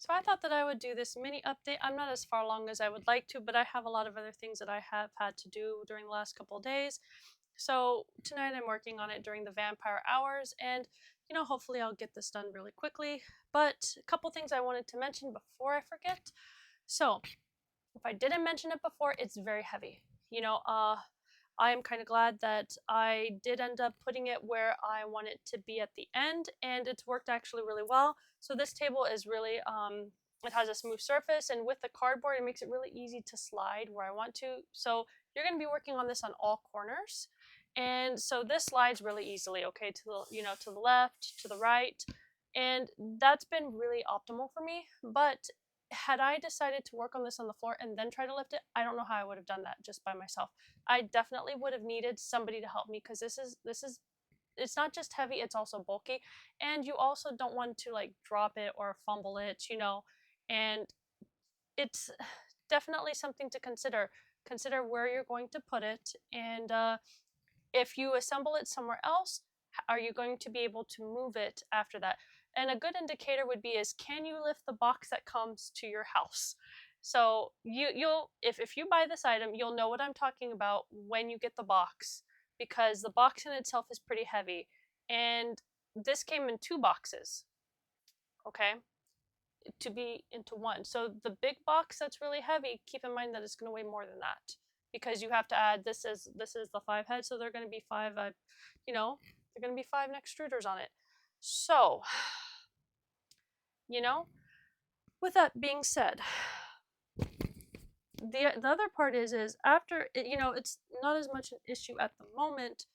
So I thought that I would do this mini update. I'm not as far along as I would like to, but I have a lot of other things that I have had to do during the last couple of days. So tonight I'm working on it during the vampire hours, and hopefully I'll get this done really quickly. But a couple things I wanted to mention before I forget. So if I didn't mention it before, it's very heavy. I am kind of glad that I did end up putting it where I want it to be at the end, and it's worked actually really well. So this table is really, it has a smooth surface, and with the cardboard, it makes it really easy to slide where I want to. So you're going to be working on this on all corners. And so this slides really easily, okay, to to the left, to the right. And that's been really optimal for me. But had I decided to work on this on the floor and then try to lift it, I don't know how I would have done that just by myself. I definitely would have needed somebody to help me because this is it's not just heavy, it's also bulky, and you also don't want to like drop it or fumble it, and it's definitely something to consider. Consider where you're going to put it, and if you assemble it somewhere else, are you going to be able to move it after that? And a good indicator would be is, can you lift the box that comes to your house? So you'll if you buy this item, you'll know what I'm talking about when you get the box, because the box in itself is pretty heavy, and this came in 2 boxes, okay, to be into one. So the big box that's really heavy, keep in mind that it's going to weigh more than that, because you have to add, this is the 5 head, so they're going to be they're going to be 5 extruders on it. So with that being said, the other part is after it's not as much an issue at the moment,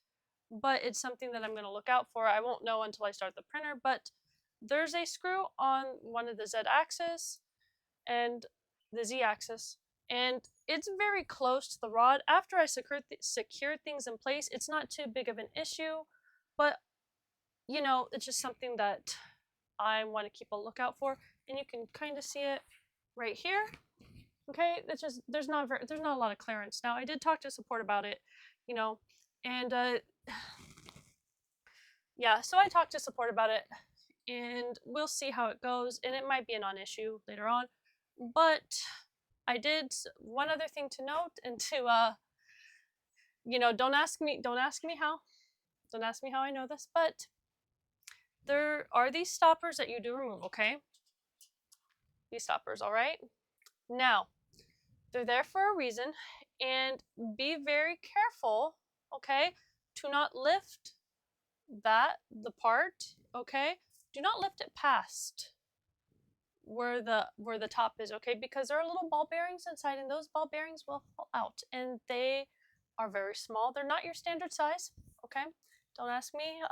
but it's something that I'm going to look out for. I won't know until I start the printer, but there's a screw on one of the Z axis and the Z axis, and it's very close to the rod. After I secured things in place, it's not too big of an issue, but it's just something that I want to keep a lookout for, and you can kind of see it right here. Okay, it's just there's not a lot of clearance. Now I did talk to support about it, and yeah, so I talked to support about it, and we'll see how it goes, and it might be a non-issue later on. But I did one other thing to note, and to don't ask me how I know this, but there are these stoppers that you do remove, okay? These stoppers, all right? Now, they're there for a reason, and be very careful, okay, to not lift the part, okay? Do not lift it past where the top is, okay? Because there are little ball bearings inside, and those ball bearings will fall out, and they are very small. They're not your standard size, okay? Don't ask me.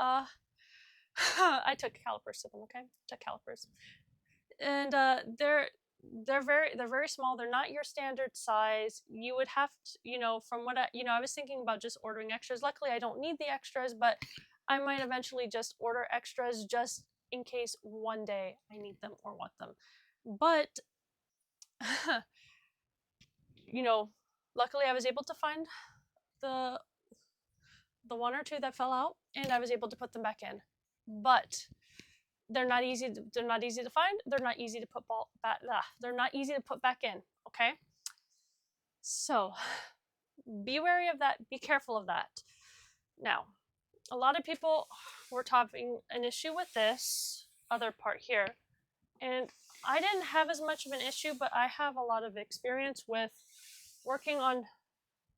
I took calipers to them, okay? Took calipers, and they're very small. They're not your standard size. You would have to, from what I was thinking about just ordering extras. Luckily, I don't need the extras, but I might eventually just order extras just in case one day I need them or want them. But luckily I was able to find the one or two that fell out, and I was able to put them back in. But they're not easy to find. They're not easy to they're not easy to put back in, okay? So be wary of that. Be careful of that. Now, a lot of people were having an issue with this other part here, and I didn't have as much of an issue, but I have a lot of experience with working on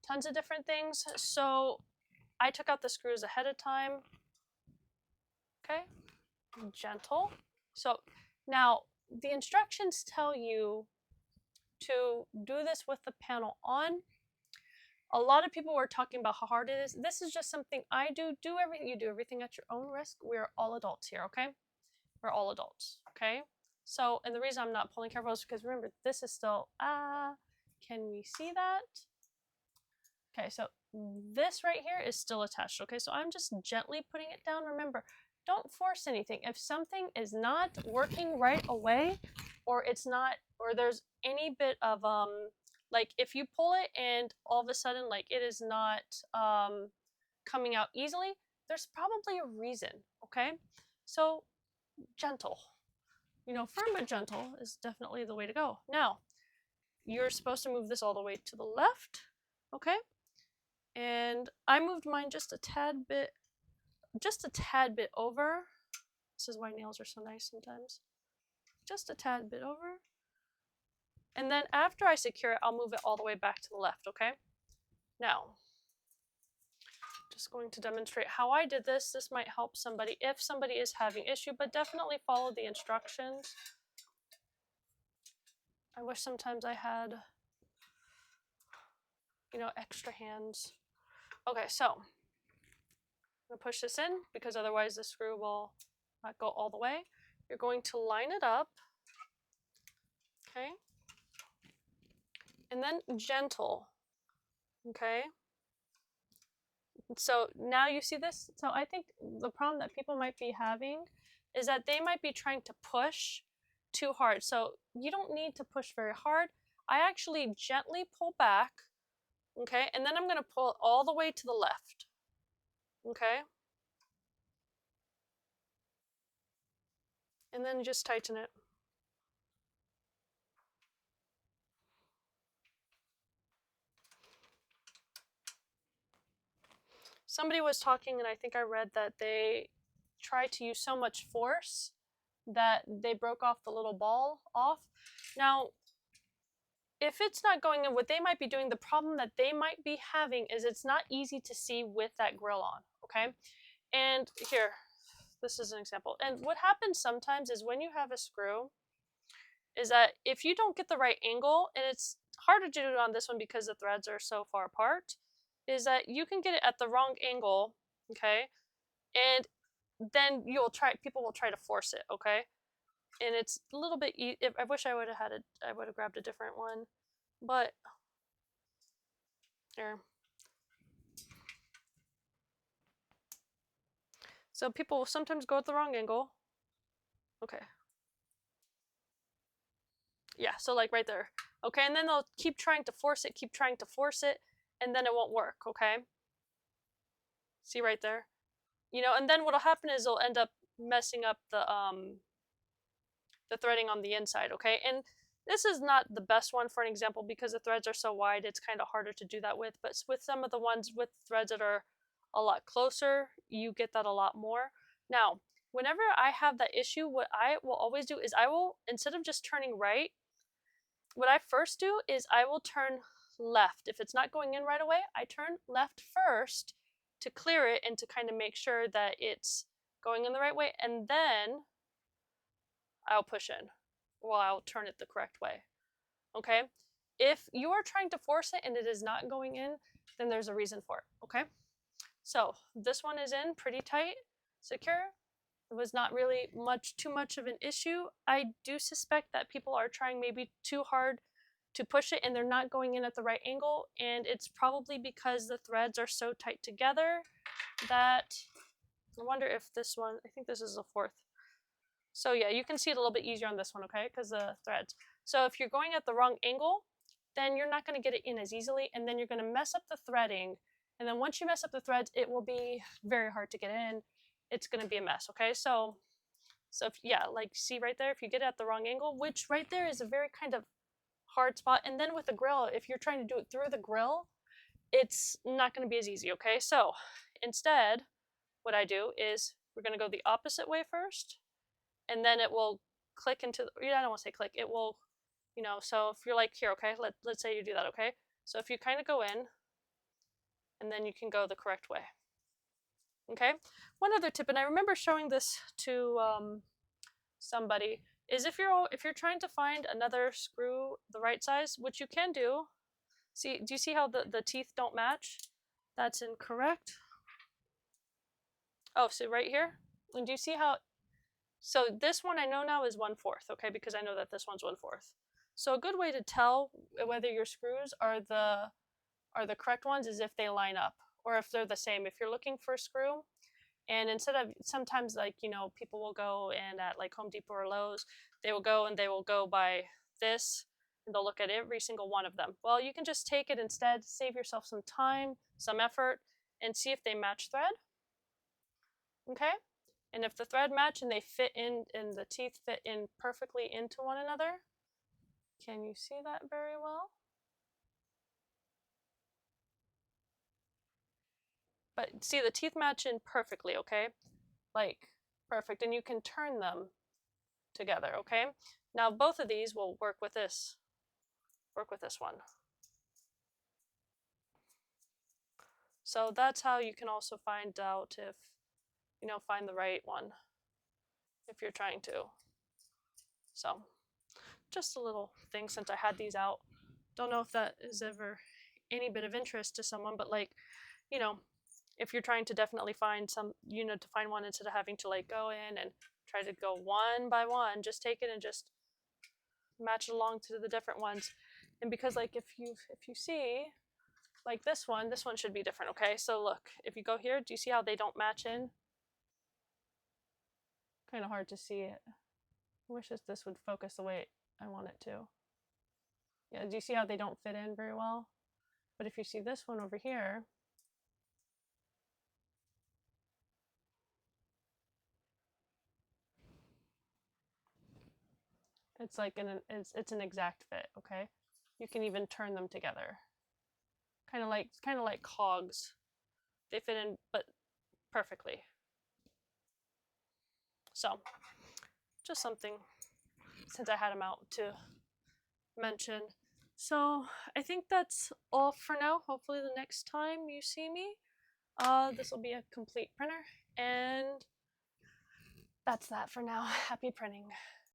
tons of different things. So I took out the screws ahead of time. Okay, gentle. So now the instructions tell you to do this with the panel on. A lot of people were talking about how hard it is. This is just something I do. You do everything at your own risk. We're all adults here, okay? We're all adults, okay? So, and the reason I'm not pulling careful is because remember, this is still, can we see that? Okay, so this right here is still attached, okay? So I'm just gently putting it down. Remember, don't force anything. If something is not working right away, or it's not, or there's any bit of, like if you pull it and all of a sudden, like it is not coming out easily, there's probably a reason, okay? So gentle, firm but gentle is definitely the way to go. Now, you're supposed to move this all the way to the left, okay? And I moved mine just a tad bit over. This is why nails are so nice sometimes. Just a tad bit over. And then after I secure it, I'll move it all the way back to the left, okay? Now, just going to demonstrate how I did this. This might help somebody if somebody is having issue, but definitely follow the instructions. I wish sometimes I had, extra hands. Okay, so I'm gonna push this in because otherwise the screw will not go all the way. You're going to line it up, okay? And then gentle, okay? So now you see this? So I think the problem that people might be having is that they might be trying to push too hard. So you don't need to push very hard. I actually gently pull back, okay? And then I'm gonna pull it all the way to the left, okay? And then just tighten it. Somebody was talking, and I think I read that they tried to use so much force that they broke off the little ball off. Now, if it's not going in, what they might be doing, the problem that they might be having is it's not easy to see with that grill on, okay? And here, this is an example. And what happens sometimes is when you have a screw, is that if you don't get the right angle, and it's harder to do it on this one because the threads are so far apart, is that you can get it at the wrong angle, okay? And then people will try to force it, okay? And it's a little bit, I wish I would have grabbed a different one, but here. So people will sometimes go at the wrong angle. Okay. Yeah, so like right there. Okay, and then they'll keep trying to force it, and then it won't work, okay? See right there? And then what'll happen is they'll end up messing up the threading on the inside, okay? And this is not the best one for an example because the threads are so wide, it's kind of harder to do that with, but with some of the ones with threads that are a lot closer, you get that a lot more. Now, whenever I have that issue, what I will always do is instead of just turning right, what I first do is I will turn left. If it's not going in right away, I turn left first to clear it and to kind of make sure that it's going in the right way, and then I'll push in, or I'll turn it the correct way, okay? If you are trying to force it and it is not going in, then there's a reason for it, okay? So this one is in pretty tight, secure. It was not really too much of an issue. I do suspect that people are trying maybe too hard to push it and they're not going in at the right angle, and it's probably because the threads are so tight together that I wonder if this one, I think this is the fourth. So yeah, you can see it a little bit easier on this one, okay, because the threads. So if you're going at the wrong angle, then you're not going to get it in as easily, and then you're going to mess up the threading, and then once you mess up the threads, it will be very hard to get in. It's going to be a mess, okay? So if, yeah, like see right there, if you get it at the wrong angle, which right there is a very kind of hard spot, and then with the grill, if you're trying to do it through the grill, it's not going to be as easy, okay? So instead, what I do is we're going to go the opposite way first, and then it will click into, I don't want to say click, it will, so if you're like here, okay, let's say you do that, okay? So if you kind of go in, and then you can go the correct way. Okay, one other tip, and I remember showing this to somebody, is if you're trying to find another screw the right size, which you can do. Do you see how the teeth don't match? That's incorrect. Oh, so right here, and do you see how? So this one I know now is 1/4, okay, because I know that this one's 1/4. So a good way to tell whether your screws are the correct ones is if they line up, or if they're the same. If you're looking for a screw, and instead of, sometimes like, people will go and at like Home Depot or Lowe's, they will go by this, and they'll look at every single one of them. Well, you can just take it instead, save yourself some time, some effort, and see if they match thread. Okay? And if the thread match and they fit in and the teeth fit in perfectly into one another, can you see that very well? But see, the teeth match in perfectly, okay? Like, perfect. And you can turn them together, okay? Now both of these will work with this one. So that's how you can also find out if, find the right one if you're trying to. So just a little thing since I had these out. Don't know if that is ever any bit of interest to someone, but like, if you're trying to definitely find some, to find one instead of having to like go in and try to go one by one, just take it and just match it along to the different ones. And because like if you see like this one should be different, okay? So look, if you go here, do you see how they don't match in? Kind of hard to see it. I wish this would focus the way I want it to. Yeah, do you see how they don't fit in very well? But if you see this one over here, it's like it's an exact fit, okay? You can even turn them together. Kind of like cogs. They fit in but perfectly. So, just something since I had them out to mention. So, I think that's all for now. Hopefully the next time you see me, this will be a complete printer, and that's that for now. Happy printing.